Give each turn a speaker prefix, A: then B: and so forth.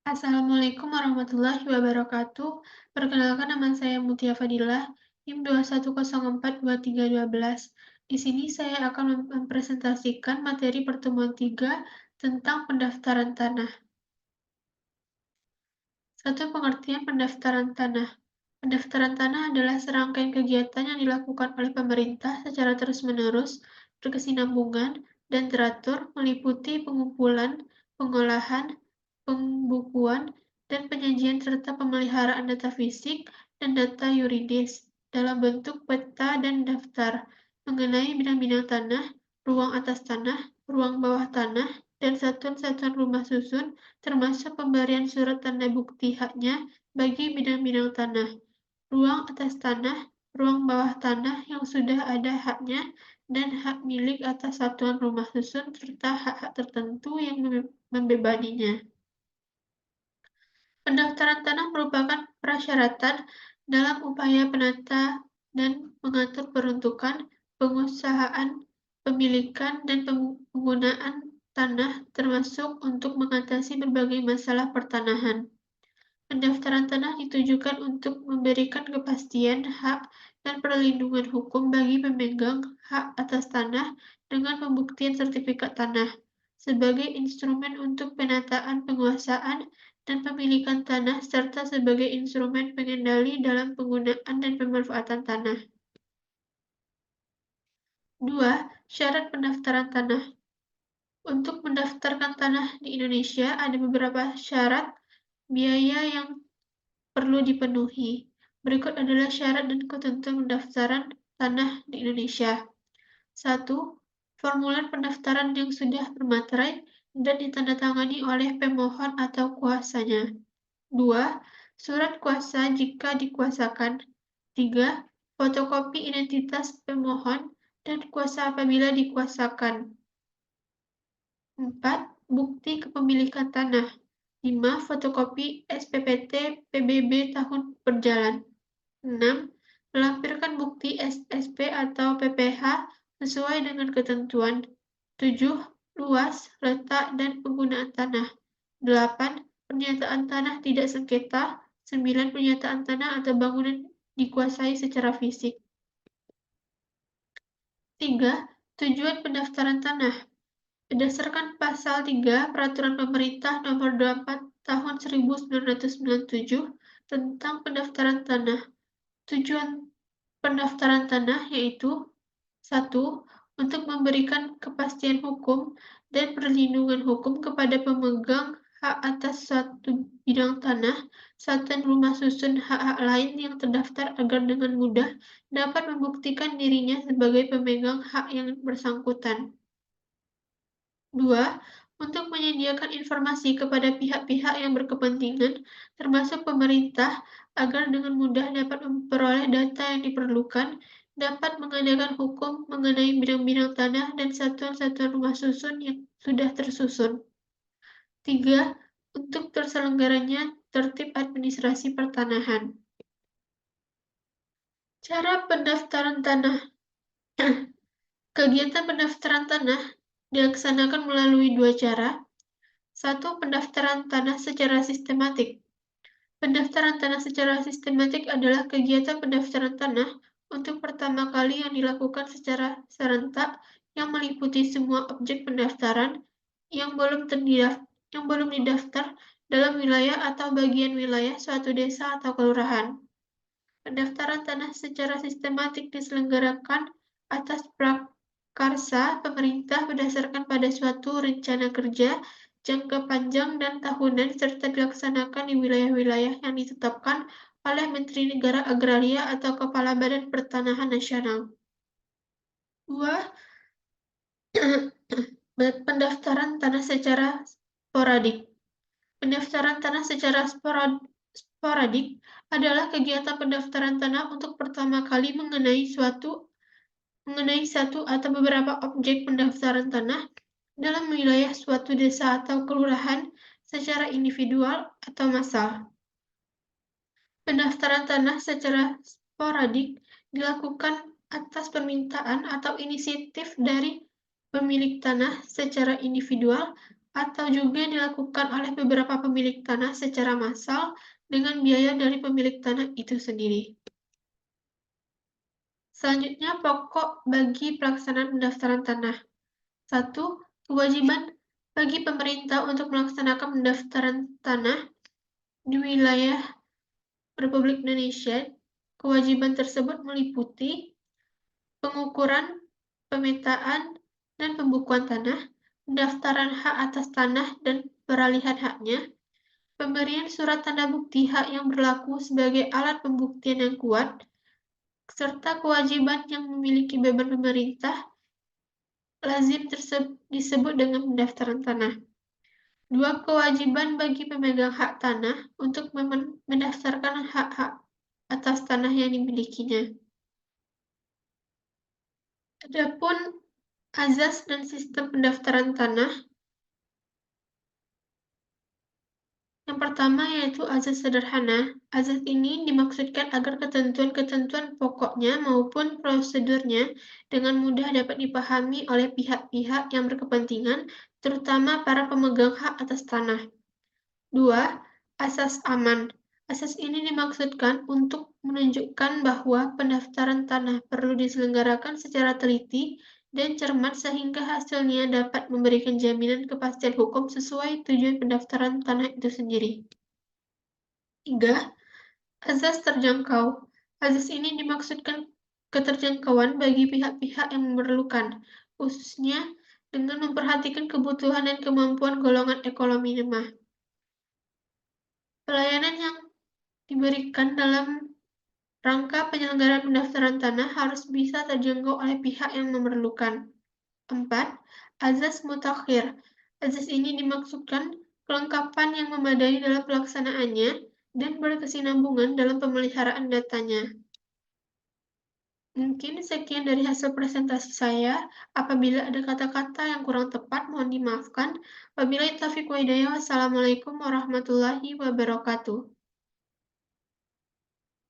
A: Assalamualaikum warahmatullahi wabarakatuh. Perkenalkan nama saya Mutia Fadilah, NIM 2104212. Di sini saya akan mempresentasikan materi pertemuan 3 tentang pendaftaran tanah. 1. Pengertian pendaftaran tanah. Pendaftaran tanah adalah serangkaian kegiatan yang dilakukan oleh pemerintah secara terus-menerus, berkesinambungan, dan teratur, meliputi pengumpulan, pengolahan, pembukuan, dan penyajian serta pemeliharaan data fisik dan data yuridis dalam bentuk peta dan daftar mengenai bidang-bidang tanah, ruang atas tanah, ruang bawah tanah, dan satuan-satuan rumah susun, termasuk pemberian surat tanda bukti haknya bagi bidang-bidang tanah, ruang atas tanah, ruang bawah tanah yang sudah ada haknya, dan hak milik atas satuan rumah susun serta hak-hak tertentu yang membebaninya. Pendaftaran tanah merupakan prasyaratan dalam upaya penata dan mengatur peruntukan, pengusahaan, pemilikan, dan penggunaan tanah termasuk untuk mengatasi berbagai masalah pertanahan. Pendaftaran tanah ditujukan untuk memberikan kepastian hak dan perlindungan hukum bagi pemegang hak atas tanah dengan pembuktian sertifikat tanah, sebagai instrumen untuk penataan penguasaan dan pemilikan tanah serta sebagai instrumen pengendali dalam penggunaan dan pemanfaatan tanah. 2. Syarat pendaftaran tanah. Untuk mendaftarkan tanah di Indonesia ada beberapa syarat biaya yang perlu dipenuhi. Berikut adalah syarat dan ketentuan pendaftaran tanah di Indonesia. 1. Formulir pendaftaran yang sudah bermaterai dan ditandatangani oleh pemohon atau kuasanya. 2. Surat kuasa jika dikuasakan. 3. Fotokopi identitas pemohon dan kuasa apabila dikuasakan. 4. Bukti kepemilikan tanah. 5. Fotokopi SPPT PBB tahun berjalan. 6. Melampirkan bukti SSP atau PPH sesuai dengan ketentuan. 7. Luas, letak, dan penggunaan tanah. 8. Pernyataan tanah tidak sengketa. 9. Pernyataan tanah atau bangunan dikuasai secara fisik. 3. Tujuan pendaftaran tanah. Berdasarkan Pasal 3 Peraturan Pemerintah Nomor 24 Tahun 1997 tentang pendaftaran tanah, tujuan pendaftaran tanah yaitu 1. Untuk memberikan kepastian hukum dan perlindungan hukum kepada pemegang hak atas suatu bidang tanah, satuan rumah susun hak-hak lain yang terdaftar agar dengan mudah dapat membuktikan dirinya sebagai pemegang hak yang bersangkutan. 2. Untuk menyediakan informasi kepada pihak-pihak yang berkepentingan, termasuk pemerintah, agar dengan mudah dapat memperoleh data yang diperlukan, dapat mengadakan hukum mengenai bidang-bidang tanah dan satuan-satuan rumah susun yang sudah tersusun. 3. Untuk terselenggaranya tertib administrasi pertanahan. Cara pendaftaran tanah. Kegiatan pendaftaran tanah dilaksanakan melalui dua cara. 1. Pendaftaran tanah secara sistematik. Pendaftaran tanah secara sistematik adalah kegiatan pendaftaran tanah untuk pertama kali yang dilakukan secara serentak yang meliputi semua objek pendaftaran yang belum didaftar dalam wilayah atau bagian wilayah suatu desa atau kelurahan. Pendaftaran tanah secara sistematik diselenggarakan atas prakarsa pemerintah berdasarkan pada suatu rencana kerja jangka panjang dan tahunan serta dilaksanakan di wilayah-wilayah yang ditetapkan oleh Menteri Negara Agraria atau Kepala Badan Pertanahan Nasional. 2. Pendaftaran tanah secara sporadik. Pendaftaran tanah secara sporadik adalah kegiatan pendaftaran tanah untuk pertama kali mengenai satu atau beberapa objek pendaftaran tanah dalam wilayah suatu desa atau kelurahan secara individual atau massal. Pendaftaran tanah secara sporadik dilakukan atas permintaan atau inisiatif dari pemilik tanah secara individual atau juga dilakukan oleh beberapa pemilik tanah secara massal dengan biaya dari pemilik tanah itu sendiri. Selanjutnya, pokok bagi pelaksanaan pendaftaran tanah. 1. Kewajiban bagi pemerintah untuk melaksanakan pendaftaran tanah di wilayah Republik Indonesia. Kewajiban tersebut meliputi pengukuran, pemetaan, dan pembukuan tanah, pendaftaran hak atas tanah dan peralihan haknya, pemberian surat tanda bukti hak yang berlaku sebagai alat pembuktian yang kuat, serta kewajiban yang memiliki beban pemerintah lazim disebut dengan pendaftaran tanah. 2. Kewajiban bagi pemegang hak tanah untuk mendaftarkan hak-hak atas tanah yang dimilikinya. Adapun azas dan sistem pendaftaran tanah, yang pertama yaitu azas sederhana. Azas ini dimaksudkan agar ketentuan-ketentuan pokoknya maupun prosedurnya dengan mudah dapat dipahami oleh pihak-pihak yang berkepentingan, terutama para pemegang hak atas tanah. 2. Asas aman. Asas ini dimaksudkan untuk menunjukkan bahwa pendaftaran tanah perlu diselenggarakan secara teliti dan cermat sehingga hasilnya dapat memberikan jaminan kepastian hukum sesuai tujuan pendaftaran tanah itu sendiri. 3. Azas terjangkau. Azas ini dimaksudkan keterjangkauan bagi pihak-pihak yang memerlukan, khususnya dengan memperhatikan kebutuhan dan kemampuan golongan ekonomi lemah. Pelayanan yang diberikan dalam rangka penyelenggaraan pendaftaran tanah harus bisa terjangkau oleh pihak yang memerlukan. 4. Azas mutakhir. Azas ini dimaksudkan kelengkapan yang memadai dalam pelaksanaannya dan berkesinambungan dalam pemeliharaan datanya. Mungkin sekian dari hasil presentasi saya. Apabila ada kata-kata yang kurang tepat, mohon dimaafkan. Wabillahi taufiq wa hidayah. Wassalamualaikum warahmatullahi wabarakatuh.